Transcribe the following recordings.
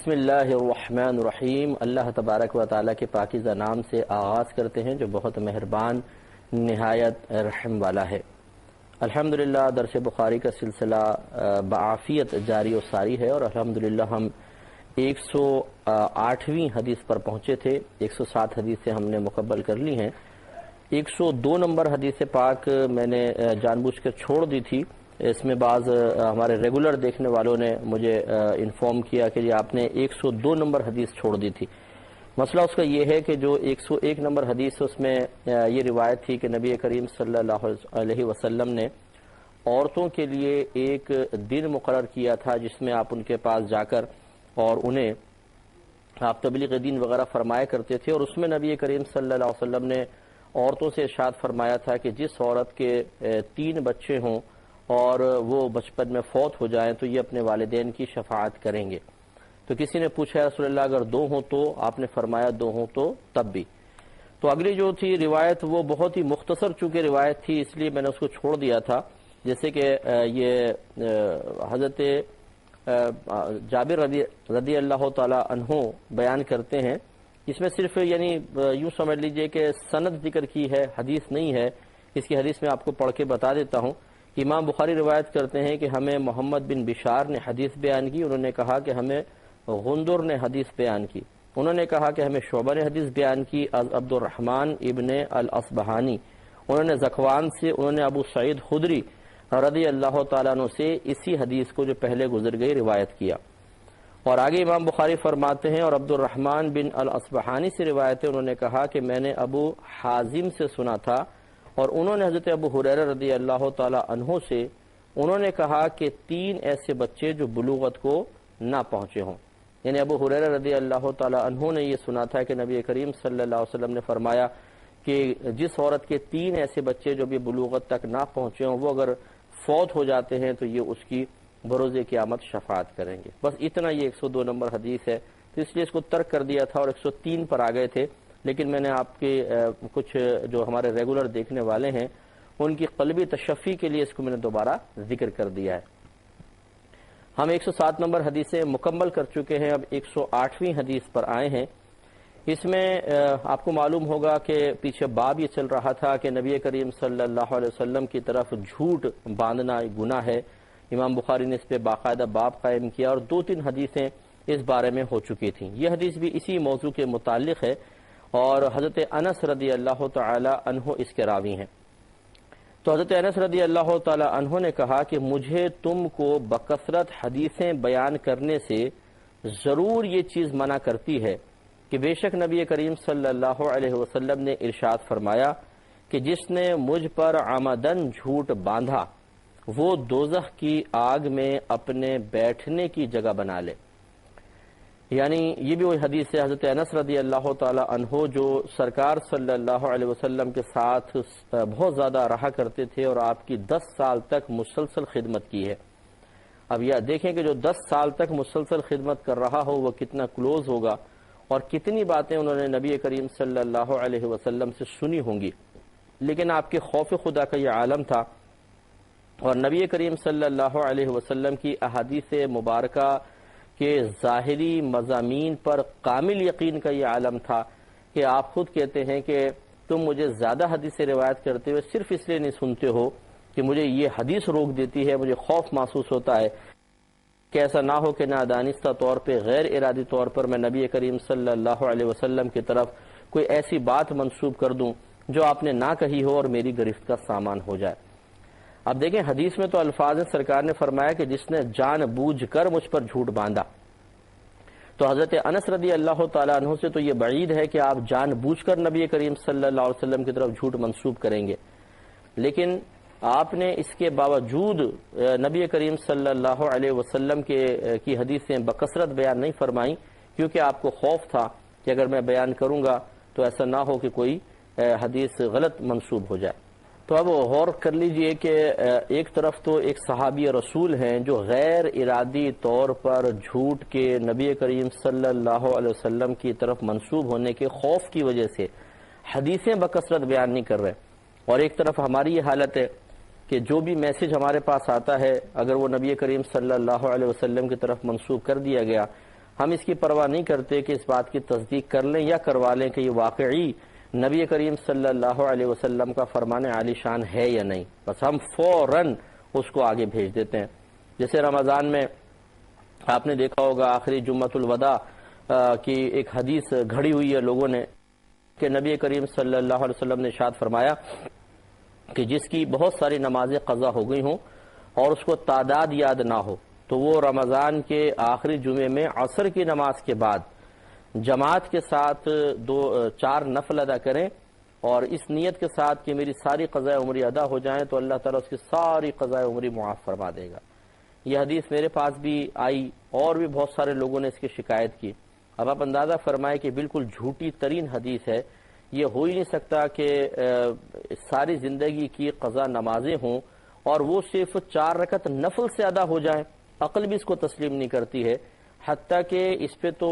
بسم اللہ الرحمن الرحیم۔ اللہ تبارک و تعالیٰ کے پاکیزہ نام سے آغاز کرتے ہیں جو بہت مہربان نہایت رحم والا ہے۔ الحمدللہ درس بخاری کا سلسلہ بعافیت جاری و ساری ہے، اور الحمدللہ ہم 108ویں حدیث پر پہنچے تھے۔ 107 حدیثیں ہم نے مکمل کر لی ہیں۔ 102 نمبر حدیث پاک میں نے جان بوجھ کر چھوڑ دی تھی۔ اس میں بعض ہمارے ریگولر دیکھنے والوں نے مجھے انفارم کیا کہ یہ آپ نے 102 نمبر حدیث چھوڑ دی تھی۔ مسئلہ اس کا یہ ہے کہ جو 101 نمبر حدیث اس میں یہ روایت تھی کہ نبی کریم صلی اللہ علیہ وسلم نے عورتوں کے لیے ایک دن مقرر کیا تھا جس میں آپ ان کے پاس جا کر اور انہیں آپ تبلیغ دین وغیرہ فرمایا کرتے تھے، اور اس میں نبی کریم صلی اللہ علیہ وسلم نے عورتوں سے ارشاد فرمایا تھا کہ جس عورت کے 3 بچے ہوں اور وہ بچپن میں فوت ہو جائیں تو یہ اپنے والدین کی شفاعت کریں گے۔ تو کسی نے پوچھا رسول اللہ اگر 2 ہوں تو؟ آپ نے فرمایا 2 ہوں تو تب بھی۔ تو اگلی جو تھی روایت وہ بہت ہی مختصر چونکہ روایت تھی اس لیے میں نے اس کو چھوڑ دیا تھا، جیسے کہ یہ حضرت جابر رضی اللہ تعالی عنہ بیان کرتے ہیں۔ اس میں صرف یعنی یوں سمجھ لیجئے کہ سند ذکر کی ہے، حدیث نہیں ہے۔ اس کی حدیث میں آپ کو پڑھ کے بتا دیتا ہوں۔ امام بخاری روایت کرتے ہیں کہ ہمیں محمد بن بشار نے حدیث بیان کی، انہوں نے کہا کہ ہمیں غندر نے حدیث بیان کی، انہوں نے کہا کہ ہمیں شعبہ نے حدیث بیان کی عبد الرحمن ابن الاصبہانی، انہوں نے زکوان سے، انہوں نے ابو سعید خدری رضی اللہ تعالیٰ عنہ سے اسی حدیث کو جو پہلے گزر گئی روایت کیا۔ اور آگے امام بخاری فرماتے ہیں اور عبد الرحمن بن الاصبہانی سے روایت ہے، انہوں نے کہا کہ میں نے ابو حازم سے سنا تھا، اور انہوں نے حضرت ابو ہریرہ رضی اللہ تعالی عنہ سے انہوں نے کہا کہ 3 ایسے بچے جو بلوغت کو نہ پہنچے ہوں، یعنی ابو ہریرہ رضی اللہ تعالی عنہ نے یہ سنا تھا کہ نبی کریم صلی اللہ علیہ وسلم نے فرمایا کہ جس عورت کے 3 ایسے بچے جو بھی بلوغت تک نہ پہنچے ہوں وہ اگر فوت ہو جاتے ہیں تو یہ اس کی بروز قیامت شفاعت کریں گے۔ بس اتنا یہ 102 نمبر حدیث ہے، تو اس لیے اس کو ترک کر دیا تھا اور 103 پر آ گئے تھے، لیکن میں نے آپ کے کچھ جو ہمارے ریگولر دیکھنے والے ہیں ان کی قلبی تشفی کے لیے اس کو میں نے دوبارہ ذکر کر دیا ہے۔ ہم 107 نمبر حدیثیں مکمل کر چکے ہیں، اب 108ویں حدیث پر آئے ہیں۔ اس میں آپ کو معلوم ہوگا کہ پیچھے باب یہ چل رہا تھا کہ نبی کریم صلی اللہ علیہ وسلم کی طرف جھوٹ باندھنا گناہ ہے۔ امام بخاری نے اس پہ باقاعدہ باب قائم کیا اور 2-3 حدیثیں اس بارے میں ہو چکی تھیں۔ یہ حدیث بھی اسی موضوع کے متعلق ہے اور حضرت انس رضی اللہ تعالی عنہ اس کے راوی ہیں۔ تو حضرت انس رضی اللہ تعالی عنہ نے کہا کہ مجھے تم کو بکثرت حدیثیں بیان کرنے سے ضرور یہ چیز منع کرتی ہے کہ بے شک نبی کریم صلی اللہ علیہ وسلم نے ارشاد فرمایا کہ جس نے مجھ پر عمدن جھوٹ باندھا وہ دوزخ کی آگ میں اپنے بیٹھنے کی جگہ بنا لے۔ یعنی یہ بھی وہی حدیث ہے، حضرت انس رضی اللہ تعالی عنہ جو سرکار صلی اللہ علیہ وسلم کے ساتھ بہت زیادہ رہا کرتے تھے اور آپ کی 10 سال تک مسلسل خدمت کی ہے۔ اب یہ دیکھیں کہ جو 10 سال تک مسلسل خدمت کر رہا ہو وہ کتنا کلوز ہوگا اور کتنی باتیں انہوں نے نبی کریم صلی اللہ علیہ وسلم سے سنی ہوں گی، لیکن آپ کے خوف خدا کا یہ عالم تھا اور نبی کریم صلی اللہ علیہ وسلم کی احادیث مبارکہ کہ ظاہری مضامین پر کامل یقین کا یہ عالم تھا کہ آپ خود کہتے ہیں کہ تم مجھے زیادہ حدیث روایت کرتے ہوئے صرف اس لیے نہیں سنتے ہو کہ مجھے یہ حدیث روک دیتی ہے، مجھے خوف محسوس ہوتا ہے کہ ایسا نہ ہو کہ نادانستہ طور پہ غیر ارادی طور پر میں نبی کریم صلی اللہ علیہ وسلم کی طرف کوئی ایسی بات منسوب کر دوں جو آپ نے نہ کہی ہو اور میری گرفت کا سامان ہو جائے۔ اب دیکھیں حدیث میں تو الفاظ ہیں، سرکار نے فرمایا کہ جس نے جان بوجھ کر مجھ پر جھوٹ باندھا، تو حضرت انس رضی اللہ تعالیٰ عنہ سے تو یہ بعید ہے کہ آپ جان بوجھ کر نبی کریم صلی اللہ علیہ وسلم کی طرف جھوٹ منسوب کریں گے، لیکن آپ نے اس کے باوجود نبی کریم صلی اللہ علیہ وسلم کی حدیثیں بکثرت بیان نہیں فرمائیں، کیونکہ آپ کو خوف تھا کہ اگر میں بیان کروں گا تو ایسا نہ ہو کہ کوئی حدیث غلط منسوب ہو جائے۔ تو اب غور کر لیجئے کہ ایک طرف تو ایک صحابی رسول ہیں جو غیر ارادی طور پر جھوٹ کے نبی کریم صلی اللہ علیہ وسلم کی طرف منسوب ہونے کے خوف کی وجہ سے حدیثیں بکثرت بیان نہیں کر رہے، اور ایک طرف ہماری یہ حالت ہے کہ جو بھی میسج ہمارے پاس آتا ہے اگر وہ نبی کریم صلی اللہ علیہ وسلم کی طرف منسوب کر دیا گیا ہم اس کی پرواہ نہیں کرتے کہ اس بات کی تصدیق کر لیں یا کروا لیں کہ یہ واقعی نبی کریم صلی اللہ علیہ وسلم کا فرمان عالی شان ہے یا نہیں، بس ہم فوراً اس کو آگے بھیج دیتے ہیں۔ جیسے رمضان میں آپ نے دیکھا ہوگا آخری جمعۃ الوداع کی ایک حدیث گھڑی ہوئی ہے لوگوں نے کہ نبی کریم صلی اللہ علیہ وسلم نے ارشاد فرمایا کہ جس کی بہت ساری نمازیں قضا ہو گئی ہوں اور اس کو تعداد یاد نہ ہو تو وہ رمضان کے آخری جمعے میں عصر کی نماز کے بعد جماعت کے ساتھ 4 نفل ادا کریں اور اس نیت کے ساتھ کہ میری ساری قضائے عمری ادا ہو جائیں تو اللہ تعالیٰ اس کی ساری قضائے عمری معاف فرما دے گا۔ یہ حدیث میرے پاس بھی آئی اور بھی بہت سارے لوگوں نے اس کی شکایت کی۔ اب آپ اندازہ فرمائیں کہ بالکل جھوٹی ترین حدیث ہے، یہ ہو ہی نہیں سکتا کہ ساری زندگی کی قضا نمازیں ہوں اور وہ صرف 4 رکعت نفل سے ادا ہو جائیں، عقل بھی اس کو تسلیم نہیں کرتی ہے۔ حتیٰ کہ اس پہ تو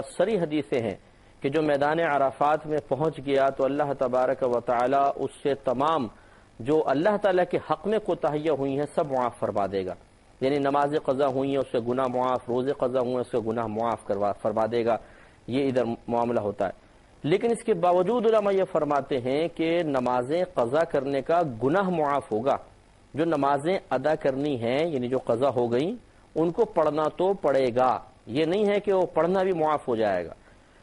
سری حدیثیں ہیں کہ جو میدان عرفات میں پہنچ گیا تو اللہ تبارک و تعالی اس سے تمام جو اللہ تعالیٰ کے حق میں کوتاہیاں ہوئی ہیں سب معاف فرما دے گا، یعنی نماز قضا ہوئی ہیں اس سے گناہ معاف، روزے قضا ہوئے ہیں اس سے گناہ معاف فرما دے گا، یہ ادھر معاملہ ہوتا ہے۔ لیکن اس کے باوجود علماء یہ فرماتے ہیں کہ نمازیں قضا کرنے کا گناہ معاف ہوگا، جو نمازیں ادا کرنی ہیں یعنی جو قضا ہو گئیں ان کو پڑھنا تو پڑے گا، یہ نہیں ہے کہ وہ پڑھنا بھی معاف ہو جائے گا۔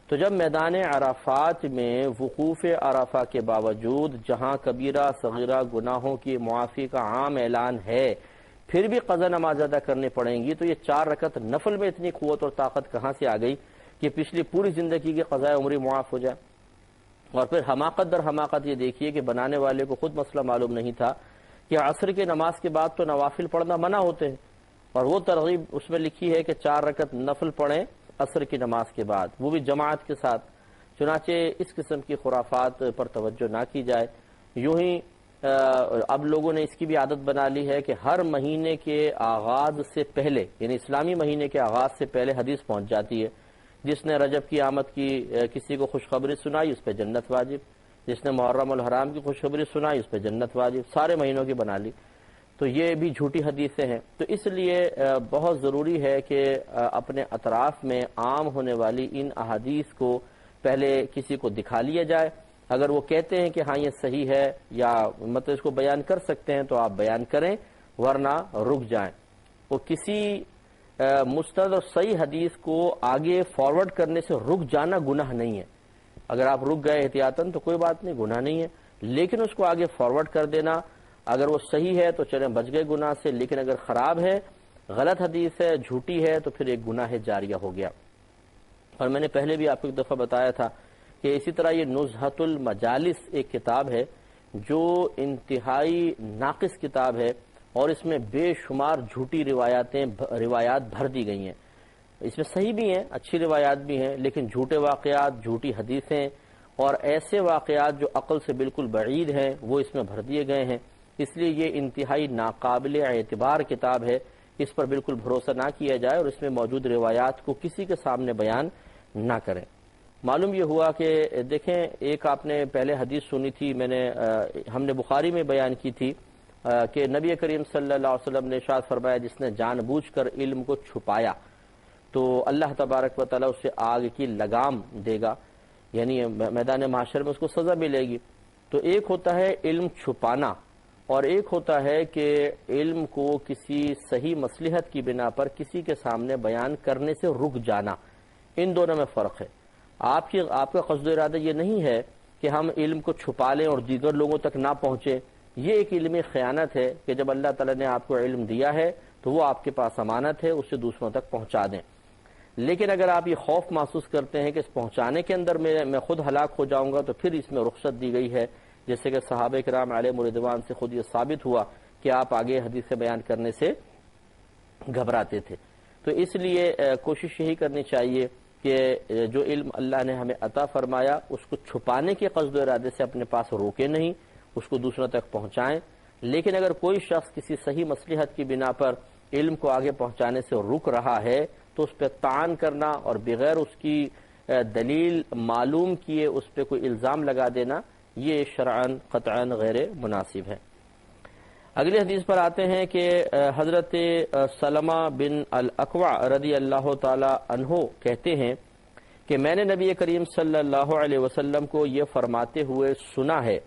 تو جب میدان عرفات میں وقوف عرفہ کے باوجود جہاں کبیرہ صغیرہ گناہوں کی معافی کا عام اعلان ہے پھر بھی قضا نماز ادا کرنی پڑیں گی تو یہ 4 رکعت نفل میں اتنی قوت اور طاقت کہاں سے آ گئی کہ پچھلی پوری زندگی کی قضائے عمری معاف ہو جائے۔ اور پھر حماقت در حماقت یہ دیکھیے کہ بنانے والے کو خود مسئلہ معلوم نہیں تھا کہ عصر کی نماز کے بعد تو نوافل پڑھنا منع ہوتے ہیں، اور وہ ترغیب اس میں لکھی ہے کہ 4 رکعت نفل پڑھیں عصر کی نماز کے بعد، وہ بھی جماعت کے ساتھ۔ چنانچہ اس قسم کی خرافات پر توجہ نہ کی جائے۔ یوں ہی اب لوگوں نے اس کی بھی عادت بنا لی ہے کہ ہر مہینے کے آغاز سے پہلے یعنی اسلامی مہینے کے آغاز سے پہلے حدیث پہنچ جاتی ہے، جس نے رجب کی آمد کی کسی کو خوشخبری سنائی اس پہ جنت واجب، جس نے محرم الحرام کی خوشخبری سنائی اس پہ جنت واجب، سارے مہینوں کی بنا لی۔ تو یہ بھی جھوٹی حدیثیں ہیں۔ تو اس لیے بہت ضروری ہے کہ اپنے اطراف میں عام ہونے والی ان احادیث کو پہلے کسی کو دکھا لیا جائے، اگر وہ کہتے ہیں کہ ہاں یہ صحیح ہے یا مطلب اس کو بیان کر سکتے ہیں تو آپ بیان کریں، ورنہ رک جائیں۔ وہ کسی مستند اور صحیح حدیث کو آگے فارورڈ کرنے سے رک جانا گناہ نہیں ہے۔ اگر آپ رک گئے احتیاطاً تو کوئی بات نہیں، گناہ نہیں ہے، لیکن اس کو آگے فارورڈ کر دینا اگر وہ صحیح ہے تو چلیں بچ گئے گناہ سے، لیکن اگر خراب ہے، غلط حدیث ہے، جھوٹی ہے تو پھر ایک گناہ جاریہ ہو گیا۔ اور میں نے پہلے بھی آپ کو ایک دفعہ بتایا تھا کہ اسی طرح یہ نزہۃ المجالس ایک کتاب ہے جو انتہائی ناقص کتاب ہے اور اس میں بے شمار جھوٹی روایات بھر دی گئی ہیں۔ اس میں صحیح بھی ہیں، اچھی روایات بھی ہیں، لیکن جھوٹے واقعات، جھوٹی حدیثیں اور ایسے واقعات جو عقل سے بالکل بعید ہیں وہ اس میں بھر دیے گئے ہیں۔ اس لیے یہ انتہائی ناقابل اعتبار کتاب ہے، اس پر بالکل بھروسہ نہ کیا جائے اور اس میں موجود روایات کو کسی کے سامنے بیان نہ کریں۔ معلوم یہ ہوا کہ دیکھیں ایک آپ نے پہلے حدیث سنی تھی، ہم نے بخاری میں بیان کی تھی کہ نبی کریم صلی اللہ علیہ وسلم نے ارشاد فرمایا جس نے جان بوجھ کر علم کو چھپایا تو اللہ تبارک و تعالیٰ اسے آگ کی لگام دے گا، یعنی میدان محشر میں اس کو سزا ملے گی۔ تو ایک ہوتا ہے علم چھپانا اور ایک ہوتا ہے کہ علم کو کسی صحیح مصلحت کی بنا پر کسی کے سامنے بیان کرنے سے رک جانا، ان دونوں میں فرق ہے۔ آپ کا قصد و ارادہ یہ نہیں ہے کہ ہم علم کو چھپا لیں اور دیگر لوگوں تک نہ پہنچے، یہ ایک علمی خیانت ہے کہ جب اللہ تعالیٰ نے آپ کو علم دیا ہے تو وہ آپ کے پاس امانت ہے، اسے دوسروں تک پہنچا دیں۔ لیکن اگر آپ یہ خوف محسوس کرتے ہیں کہ اس پہنچانے کے اندر میں خود ہلاک ہو جاؤں گا تو پھر اس میں رخصت دی گئی ہے، جیسے کہ صحابہ کرام علیہم رضوان سے خود یہ ثابت ہوا کہ آپ آگے حدیث بیان کرنے سے گھبراتے تھے۔ تو اس لیے کوشش یہی کرنی چاہیے کہ جو علم اللہ نے ہمیں عطا فرمایا اس کو چھپانے کے قصد و ارادے سے اپنے پاس روکے نہیں، اس کو دوسروں تک پہنچائیں۔ لیکن اگر کوئی شخص کسی صحیح مصلحت کی بنا پر علم کو آگے پہنچانے سے رک رہا ہے تو اس پہ طعن کرنا اور بغیر اس کی دلیل معلوم کیے اس پہ کوئی الزام لگا دینا یہ شرعاً قطعاً غیر مناسب ہے۔ اگلی حدیث پر آتے ہیں کہ حضرت سلمہ بن الاکوع رضی اللہ تعالی عنہ کہتے ہیں کہ میں نے نبی کریم صلی اللہ علیہ وسلم کو یہ فرماتے ہوئے سنا ہے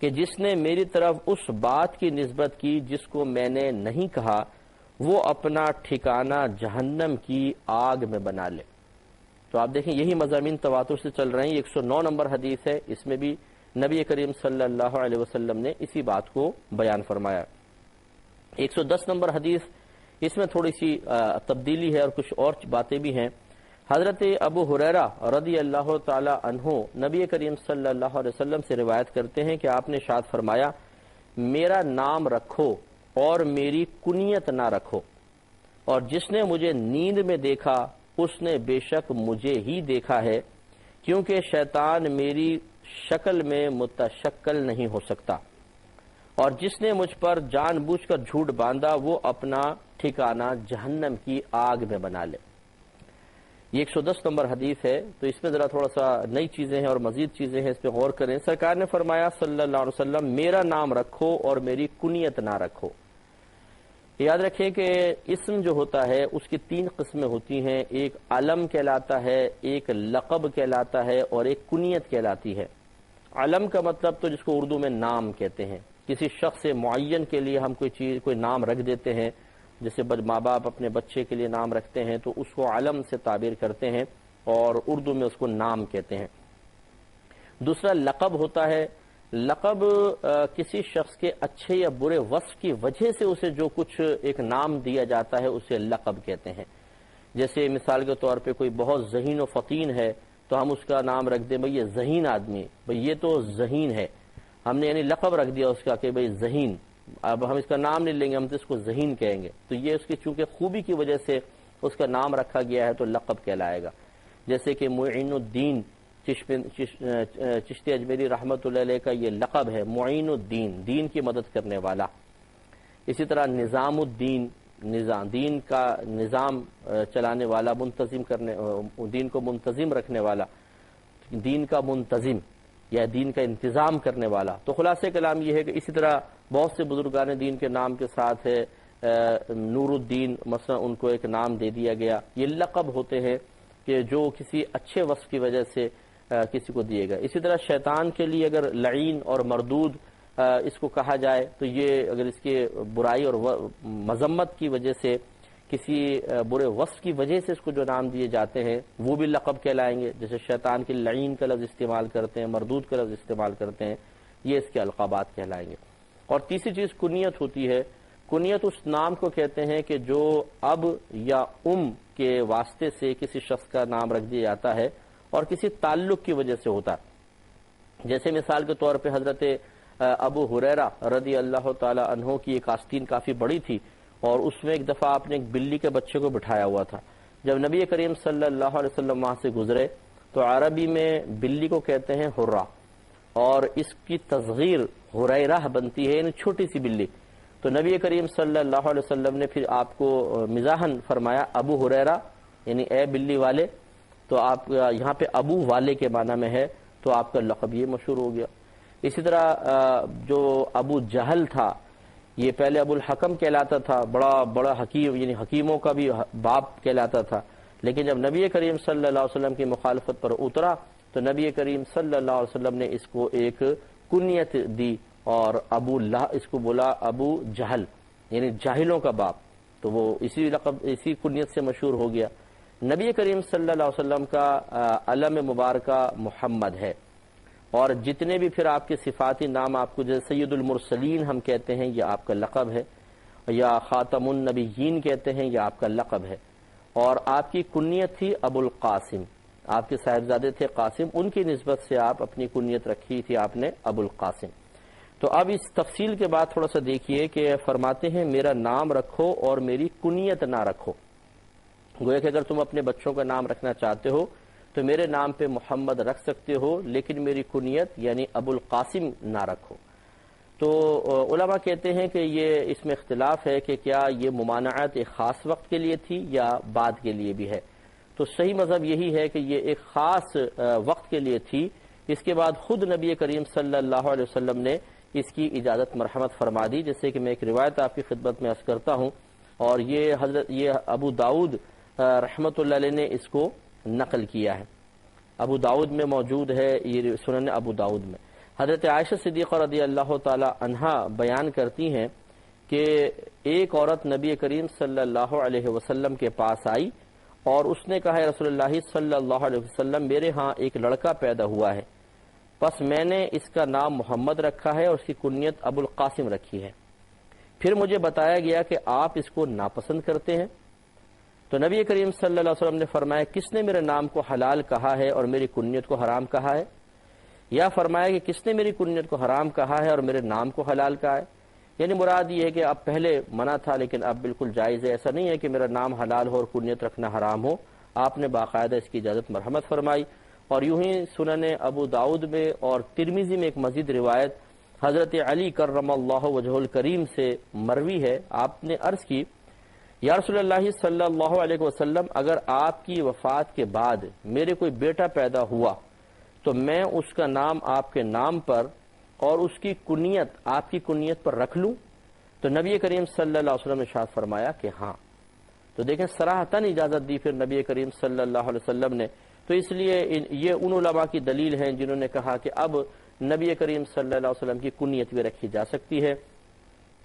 کہ جس نے میری طرف اس بات کی نسبت کی جس کو میں نے نہیں کہا، وہ اپنا ٹھکانہ جہنم کی آگ میں بنا لے۔ تو آپ دیکھیں یہی مضامین تواتر سے چل رہے ہیں۔ 109 نمبر حدیث ہے، اس میں بھی نبی کریم صلی اللہ علیہ وسلم نے اسی بات کو بیان فرمایا۔ 110 نمبر حدیث، اس میں تھوڑی سی تبدیلی ہے اور کچھ اور باتیں بھی ہیں۔ حضرت ابو ہریرہ رضی اللہ تعالی عنہ نبی کریم صلی اللہ علیہ وسلم سے روایت کرتے ہیں کہ آپ نے ارشاد فرمایا، میرا نام رکھو اور میری کنیت نہ رکھو، اور جس نے مجھے نیند میں دیکھا اس نے بے شک مجھے ہی دیکھا ہے، کیونکہ شیطان میری شکل میں متشکل نہیں ہو سکتا، اور جس نے مجھ پر جان بوجھ کر جھوٹ باندھا وہ اپنا ٹھکانہ جہنم کی آگ میں بنا لے۔ یہ 110 نمبر حدیث ہے، تو اس میں ذرا تھوڑا سا نئی چیزیں ہیں اور مزید چیزیں ہیں، اس پہ غور کریں۔ سرکار نے فرمایا صلی اللہ علیہ وسلم، میرا نام رکھو اور میری کنیت نہ رکھو۔ یاد رکھیں کہ اسم جو ہوتا ہے اس کی 3 قسمیں ہوتی ہیں، ایک علم کہلاتا ہے، ایک لقب کہلاتا ہے اور ایک کنیت کہلاتی ہے۔ علم کا مطلب تو جس کو اردو میں نام کہتے ہیں، کسی شخص معین کے لیے ہم کوئی نام رکھ دیتے ہیں، جیسے ماں باپ اپنے بچے کے لیے نام رکھتے ہیں تو اس کو علم سے تعبیر کرتے ہیں اور اردو میں اس کو نام کہتے ہیں۔ دوسرا لقب ہوتا ہے، لقب کسی شخص کے اچھے یا برے وصف کی وجہ سے اسے جو کچھ ایک نام دیا جاتا ہے اسے لقب کہتے ہیں۔ جیسے مثال کے طور پہ کوئی بہت ذہین و فطین ہے تو ہم اس کا نام رکھ دیں بھئی یہ ذہین آدمی، بھئی یہ تو ذہین ہے، ہم نے یعنی لقب رکھ دیا اس کا کہ بھئی ذہین، اب ہم اس کا نام نہیں لیں گے، ہم تو اس کو ذہین کہیں گے، تو یہ اس کی چونکہ خوبی کی وجہ سے اس کا نام رکھا گیا ہے تو لقب کہلائے گا۔ جیسے کہ معین الدین چشتی اجمیری رحمۃ اللہ علیہ کا یہ لقب ہے، معین الدین، دین کی مدد کرنے والا۔ اسی طرح نظام الدین، دین کا نظام چلانے والا، منتظم کرنے، دین کو منتظم رکھنے والا، دین کا منتظم یا دین کا انتظام کرنے والا۔ تو خلاصہ کلام یہ ہے کہ اسی طرح بہت سے بزرگان دین کے نام کے ساتھ ہے نور الدین مثلا، ان کو ایک نام دے دیا گیا۔ یہ لقب ہوتے ہیں کہ جو کسی اچھے وصف کی وجہ سے کسی کو دیے گا۔ اسی طرح شیطان کے لیے اگر لعین اور مردود اس کو کہا جائے تو یہ اگر اس کے برائی اور مذمت کی وجہ سے، کسی برے وصف کی وجہ سے اس کو جو نام دیے جاتے ہیں وہ بھی لقب کہلائیں گے۔ جیسے شیطان کے لعین کا لفظ استعمال کرتے ہیں، مردود کا لفظ استعمال کرتے ہیں، یہ اس کے القابات کہلائیں گے۔ اور تیسری چیز کنیت ہوتی ہے۔ کنیت اس نام کو کہتے ہیں کہ جو اب یا کے واسطے سے کسی شخص کا نام رکھ دیا جاتا ہے اور کسی تعلق کی وجہ سے ہوتا ہے۔ جیسے مثال کے طور پہ حضرت ابو ہریرہ رضی اللہ تعالی عنہ کی ایک آستین کافی بڑی تھی اور اس میں ایک دفعہ آپ نے ایک بلی کے بچے کو بٹھایا ہوا تھا۔ جب نبی کریم صلی اللہ علیہ وسلم وہاں سے گزرے تو عربی میں بلی کو کہتے ہیں ہرہ، اور اس کی تصغیر ہریرہ بنتی ہے، یعنی چھوٹی سی بلی۔ تو نبی کریم صلی اللہ علیہ وسلم نے پھر آپ کو مزاحاً فرمایا ابو ہریرہ، یعنی اے بلی والے، تو آپ یہاں پہ ابو والے کے معنی میں ہے، تو آپ کا لقب یہ مشہور ہو گیا۔ اسی طرح جو ابو جہل تھا، یہ پہلے ابو الحکم کہلاتا تھا، بڑا حکیم، یعنی حکیموں کا بھی باپ کہلاتا تھا، لیکن جب نبی کریم صلی اللہ علیہ وسلم کی مخالفت پر اترا تو نبی کریم صلی اللہ علیہ وسلم نے اس کو ایک کنیت دی اور ابو اللہ اس کو بولا ابو جہل، یعنی جاہلوں کا باپ، تو وہ اسی کنیت سے مشہور ہو گیا۔ نبی کریم صلی اللہ علیہ وسلم کا علم مبارکہ محمد ہے، اور جتنے بھی پھر آپ کے صفاتی نام آپ کو جیسے سید المرسلین ہم کہتے ہیں یہ آپ کا لقب ہے، یا خاتم النبیین کہتے ہیں یہ آپ کا لقب ہے۔ اور آپ کی کنیت تھی ابو القاسم، آپ کے صاحبزادے تھے قاسم، ان کی نسبت سے آپ اپنی کنیت رکھی تھی آپ نے ابو القاسم۔ تو اب اس تفصیل کے بعد تھوڑا سا دیکھیے کہ فرماتے ہیں میرا نام رکھو اور میری کنیت نہ رکھو۔ گویا کہ اگر تم اپنے بچوں کا نام رکھنا چاہتے ہو تو میرے نام پہ محمد رکھ سکتے ہو، لیکن میری کنیت یعنی ابو القاسم نہ رکھو۔ تو علماء کہتے ہیں کہ یہ اس میں اختلاف ہے کہ کیا یہ ممانعت ایک خاص وقت کے لیے تھی یا بعد کے لیے بھی ہے۔ تو صحیح مذہب یہی ہے کہ یہ ایک خاص وقت کے لیے تھی، اس کے بعد خود نبی کریم صلی اللہ علیہ وسلم نے اس کی اجازت مرحمت فرما دی، جیسے کہ میں ایک روایت آپ کی خدمت میں عرض کرتا ہوں، اور یہ ابو داؤد رحمۃ اللہ علیہ نے اس کو نقل کیا ہے، ابو داؤد میں موجود ہے، یہ سنن ابو داؤد میں۔ حضرت عائشہ صدیقہ رضی اللہ تعالی عنہا بیان کرتی ہیں کہ ایک عورت نبی کریم صلی اللہ علیہ وسلم کے پاس آئی اور اس نے کہا، رسول اللہ صلی اللہ علیہ وسلم، میرے ہاں ایک لڑکا پیدا ہوا ہے، پس میں نے اس کا نام محمد رکھا ہے اور اس کی کنیت ابو القاسم رکھی ہے۔ پھر مجھے بتایا گیا کہ آپ اس کو ناپسند کرتے ہیں، تو نبی کریم صلی اللہ علیہ وسلم نے فرمایا، کس نے میرے نام کو حلال کہا ہے اور میری کنیت کو حرام کہا ہے؟ یا فرمایا کہ کس نے میری کنیت کو حرام کہا ہے اور میرے نام کو حلال کہا ہے؟ یعنی مراد یہ ہے کہ اب پہلے منع تھا لیکن اب بالکل جائز ہے، ایسا نہیں ہے کہ میرا نام حلال ہو اور کنیت رکھنا حرام ہو، آپ نے باقاعدہ اس کی اجازت مرحمت فرمائی۔ اور یوں ہی سنن ابو داؤد میں اور ترمذی میں ایک مزید روایت حضرت علی کرم اللہ وجہ الکریم سے مروی ہے، آپ نے عرض کی، یا رسول اللہ صلی اللہ علیہ وسلم، اگر آپ کی وفات کے بعد میرے کوئی بیٹا پیدا ہوا تو میں اس کا نام آپ کے نام پر اور اس کی کنیت آپ کی کنیت پر رکھ لوں؟ تو نبی کریم صلی اللہ علیہ وسلم نے ارشاد فرمایا کہ ہاں۔ تو دیکھیں صراحتاً اجازت دی پھر نبی کریم صلی اللہ علیہ وسلم نے۔ تو اس لیے یہ ان علماء کی دلیل ہیں جنہوں نے کہا کہ اب نبی کریم صلی اللہ علیہ وسلم کی کنیت بھی رکھی جا سکتی ہے،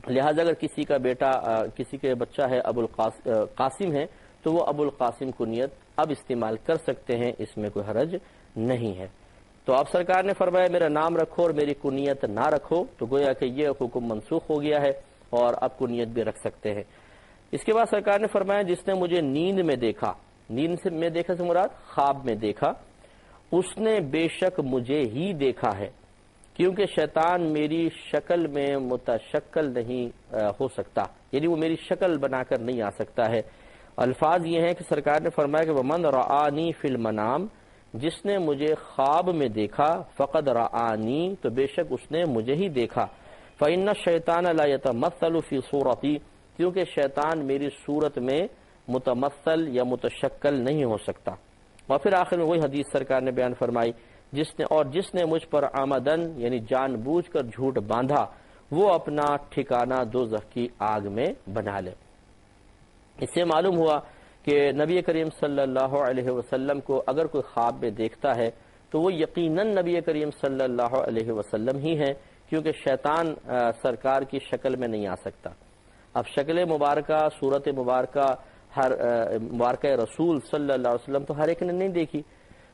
لہٰذا اگر کسی کا بیٹا کسی کے بچہ ہے ابو القاسم ہے تو وہ ابو القاسم کنیت اب استعمال کر سکتے ہیں، اس میں کوئی حرج نہیں ہے۔ تو اب سرکار نے فرمایا میرا نام رکھو اور میری کنیت نہ رکھو، تو گویا کہ یہ حکم منسوخ ہو گیا ہے اور اب کنیت بھی رکھ سکتے ہیں۔ اس کے بعد سرکار نے فرمایا جس نے مجھے نیند میں دیکھا، نیند سے میں دیکھا سے مراد خواب میں دیکھا، اس نے بے شک مجھے ہی دیکھا ہے، کیونکہ شیطان میری شکل میں متشکل نہیں ہو سکتا، یعنی وہ میری شکل بنا کر نہیں آ سکتا ہے۔ الفاظ یہ ہیں کہ سرکار نے فرمایا کہ وَمَنْ رَآنِي فِي الْمَنَامِ، جس نے مجھے خواب میں دیکھا، فقد رآنی، تو بے شک اس نے مجھے ہی دیکھا۔ فإن الشیطان لا يتمثل فی صورتی، کیونکہ شیطان میری صورت میں متمثل یا متشکل نہیں ہو سکتا۔ اور پھر آخر میں وہی حدیث سرکار نے بیان فرمائی، جس نے مجھ پر آمدن یعنی جان بوجھ کر جھوٹ باندھا، وہ اپنا ٹھکانہ دوزخ کی آگ میں بنا لے۔ اس سے معلوم ہوا کہ نبی کریم صلی اللہ علیہ وسلم کو اگر کوئی خواب میں دیکھتا ہے تو وہ یقیناً نبی کریم صلی اللہ علیہ وسلم ہی ہیں، کیونکہ شیطان سرکار کی شکل میں نہیں آ سکتا۔ اب شکل مبارکہ، صورت مبارکہ، ہر مبارکہ رسول صلی اللہ علیہ وسلم تو ہر ایک نے نہیں دیکھی،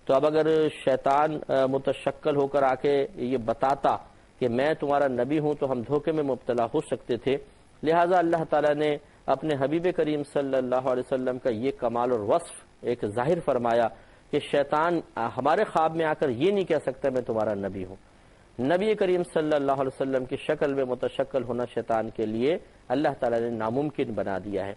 تو اب اگر شیطان متشکل ہو کر آ کے یہ بتاتا کہ میں تمہارا نبی ہوں تو ہم دھوکے میں مبتلا ہو سکتے تھے، لہٰذا اللہ تعالیٰ نے اپنے حبیب کریم صلی اللہ علیہ وسلم کا یہ کمال اور وصف ایک ظاہر فرمایا کہ شیطان ہمارے خواب میں آ کر یہ نہیں کہہ سکتا میں تمہارا نبی ہوں۔ نبی کریم صلی اللہ علیہ وسلم کی شکل میں متشکل ہونا شیطان کے لیے اللہ تعالیٰ نے ناممکن بنا دیا ہے۔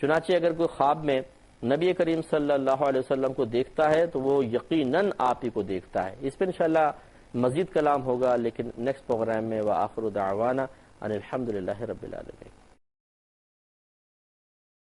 چنانچہ اگر کوئی خواب میں نبی کریم صلی اللہ علیہ وسلم کو دیکھتا ہے تو وہ یقیناً آپ ہی کو دیکھتا ہے۔ اس پہ انشاءاللہ مزید کلام ہوگا، لیکن نیکسٹ پروگرام میں وآخر دعوانا ان الحمدللہ رب العالمین۔